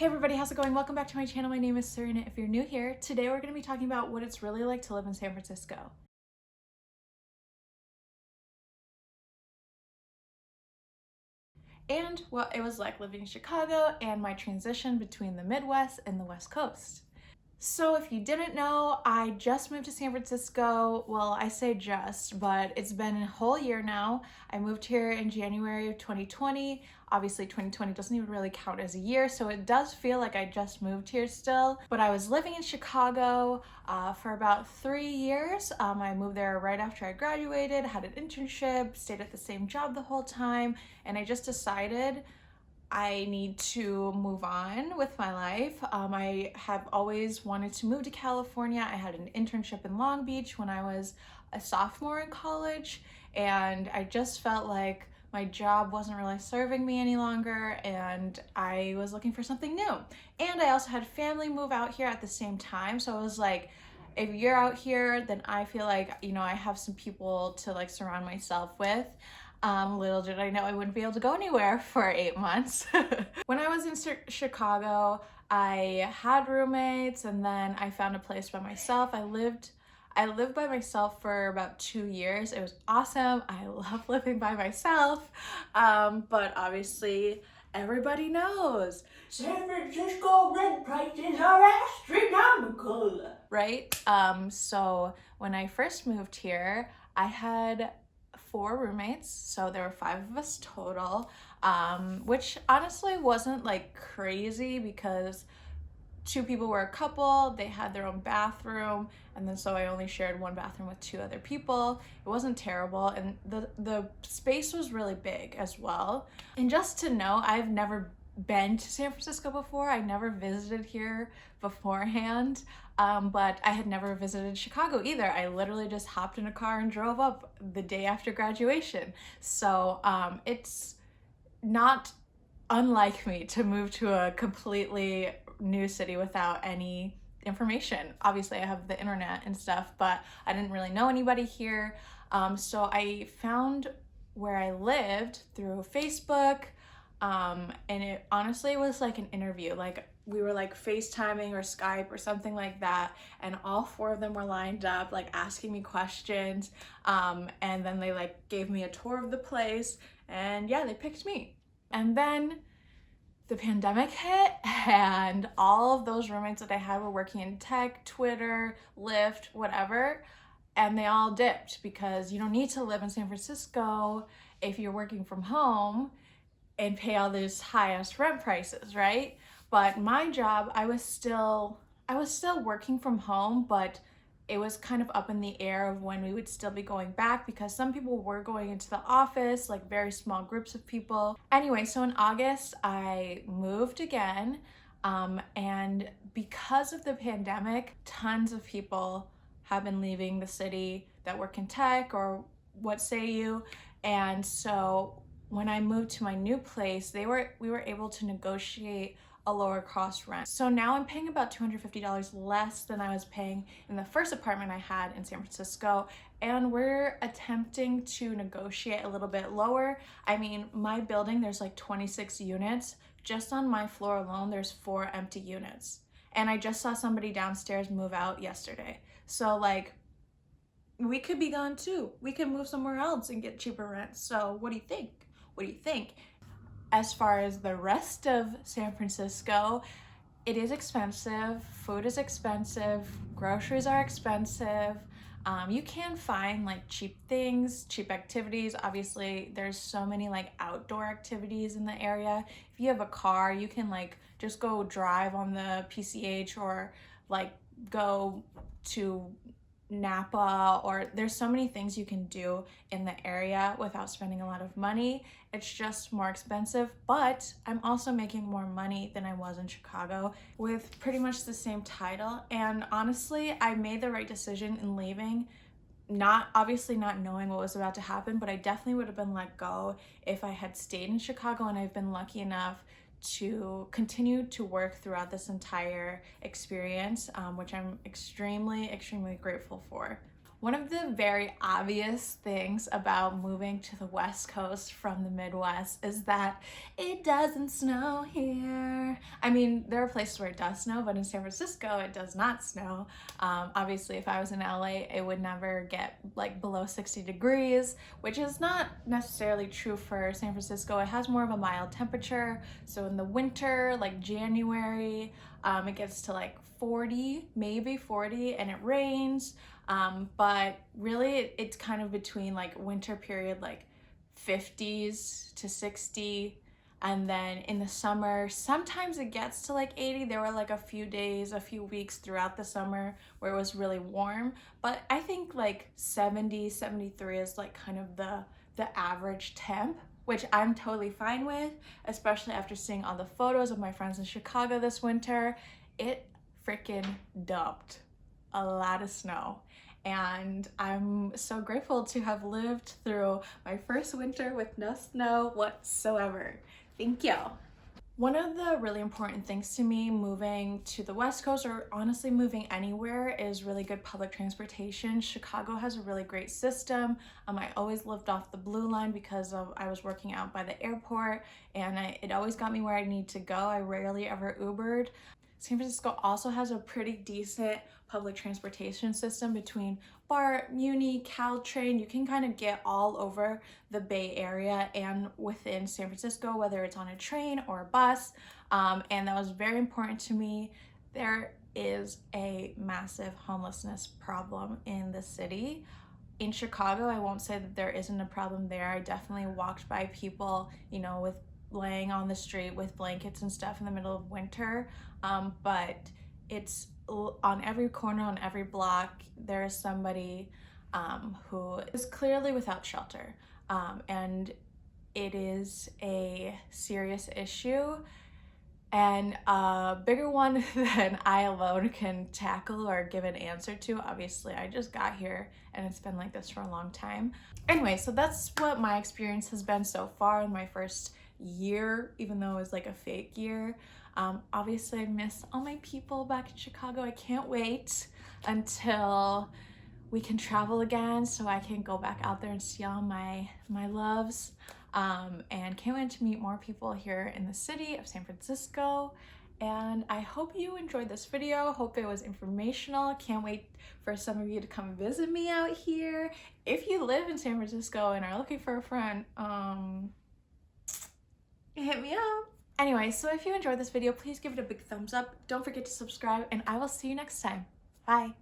Hey everybody, how's it going? Welcome back to my channel. My name is Serena. If you're new here, today we're going to be talking about what it's really like to live in San Francisco. And what it was like living in Chicago and my transition between the Midwest and the West Coast. So if you didn't know, I just moved to San Francisco. Well, I say just, but it's been a whole year now. I moved here in January of 2020. Obviously 2020 doesn't even really count as a year, so it does feel like I just moved here still. But I was living in Chicago for about 3 years. I moved there right after I graduated, had an internship, stayed at the same job the whole time, and I just decided I need to move on with my life. I have always wanted to move to California. I had an internship in Long Beach when I was a sophomore in college, and I just felt like my job wasn't really serving me any longer, and I was looking for something new. And I also had family move out here at the same time, so I was like, if you're out here, then I feel like, I have some people to surround myself with. Little did I know I wouldn't be able to go anywhere for 8 months. When I was in Chicago, I had roommates, and then I found a place by myself. I lived by myself for about 2 years. It was awesome. I love living by myself. But obviously everybody knows San Francisco rent prices are astronomical, right? So when I first moved here, I had 4 roommates, so there were 5 of us total, which honestly wasn't crazy because 2 people were a couple, they had their own bathroom, and then so I only shared 1 bathroom with 2 other people. It wasn't terrible, and the space was really big as well. And just to know, I've never been to San Francisco before. I never visited here beforehand, but I had never visited Chicago either. I literally just hopped in a car and drove up the day after graduation. So it's not unlike me to move to a completely new city without any information. Obviously I have the internet and stuff, but I didn't really know anybody here. So I found where I lived through Facebook, and it honestly was like an interview. We were FaceTiming or Skype or something like that, and all 4 of them were lined up asking me questions, and then they gave me a tour of the place, and yeah, they picked me. And then the pandemic hit, and all of those roommates that I had were working in tech, Twitter, Lyft, whatever, and they all dipped because you don't need to live in San Francisco if you're working from home and pay all these high-ass rent prices, right? But my job, I was still working from home, but it was kind of up in the air of when we would still be going back because some people were going into the office, very small groups of people. Anyway, so in August, I moved again, and because of the pandemic, tons of people have been leaving the city that work in tech or what say you. And so when I moved to my new place, we were able to negotiate a lower cost rent. So now I'm paying about $250 less than I was paying in the first apartment I had in San Francisco, and we're attempting to negotiate a little bit lower. I mean, my building, there's 26 units. Just on my floor alone, there's 4 empty units. And I just saw somebody downstairs move out yesterday. So we could be gone too. We could move somewhere else and get cheaper rent. So what do you think? What do you think? As far as the rest of San Francisco, it is expensive. Food is expensive. Groceries are expensive. You can find cheap things, cheap activities. Obviously, there's so many outdoor activities in the area. If you have a car, you can just go drive on the PCH or go to Napa, or there's so many things you can do in the area without spending a lot of money. It's just more expensive, but I'm also making more money than I was in Chicago with pretty much the same title. And honestly, I made the right decision in leaving, obviously not knowing what was about to happen, but I definitely would have been let go if I had stayed in Chicago, and I've been lucky enough to continue to work throughout this entire experience, which I'm extremely, extremely grateful for. One of the very obvious things about moving to the West Coast from the Midwest is that it doesn't snow here. I mean, there are places where it does snow, but in San Francisco, it does not snow. Obviously, if I was in LA, it would never get like below 60 degrees, which is not necessarily true for San Francisco. It has more of a mild temperature. So in the winter, like January, it gets to like 40, maybe 40, and it rains. But really it's kind of between like winter period, like 50s to 60. And then in the summer, sometimes it gets to like 80. There were like a few days, a few weeks throughout the summer where it was really warm. But I think like 70, 73 is like kind of the average temp, which I'm totally fine with, especially after seeing all the photos of my friends in Chicago this winter. It freaking dumped a lot of snow. And I'm so grateful to have lived through my first winter with no snow whatsoever. Thank you. One of the really important things to me moving to the West Coast, or honestly moving anywhere, is really good public transportation. Chicago has a really great system. I always lived off the Blue Line because I was working out by the airport, and it always got me where I need to go. I rarely ever Ubered. San Francisco also has a pretty decent public transportation system between BART, Muni, Caltrain. You can kind of get all over the Bay Area and within San Francisco, whether it's on a train or a bus. And that was very important to me. There is a massive homelessness problem in the city. In Chicago, I won't say that there isn't a problem there. I definitely walked by people, with laying on the street with blankets and stuff in the middle of winter. But it's on every corner, on every block, there is somebody who is clearly without shelter. And it is a serious issue, and a bigger one than I alone can tackle or give an answer to. Obviously, I just got here and it's been like this for a long time. Anyway, so that's what my experience has been so far in my first year, even though it was like a fake year. Obviously, I miss all my people back in Chicago. I can't wait until we can travel again so I can go back out there and see all my loves. And can't wait to meet more people here in the city of San Francisco. And I hope you enjoyed this video. Hope it was informational. Can't wait for some of you to come visit me out here. If you live in San Francisco and are looking for a friend, hit me up. Anyway, so if you enjoyed this video, please give it a big thumbs up. Don't forget to subscribe, and I will see you next time. Bye.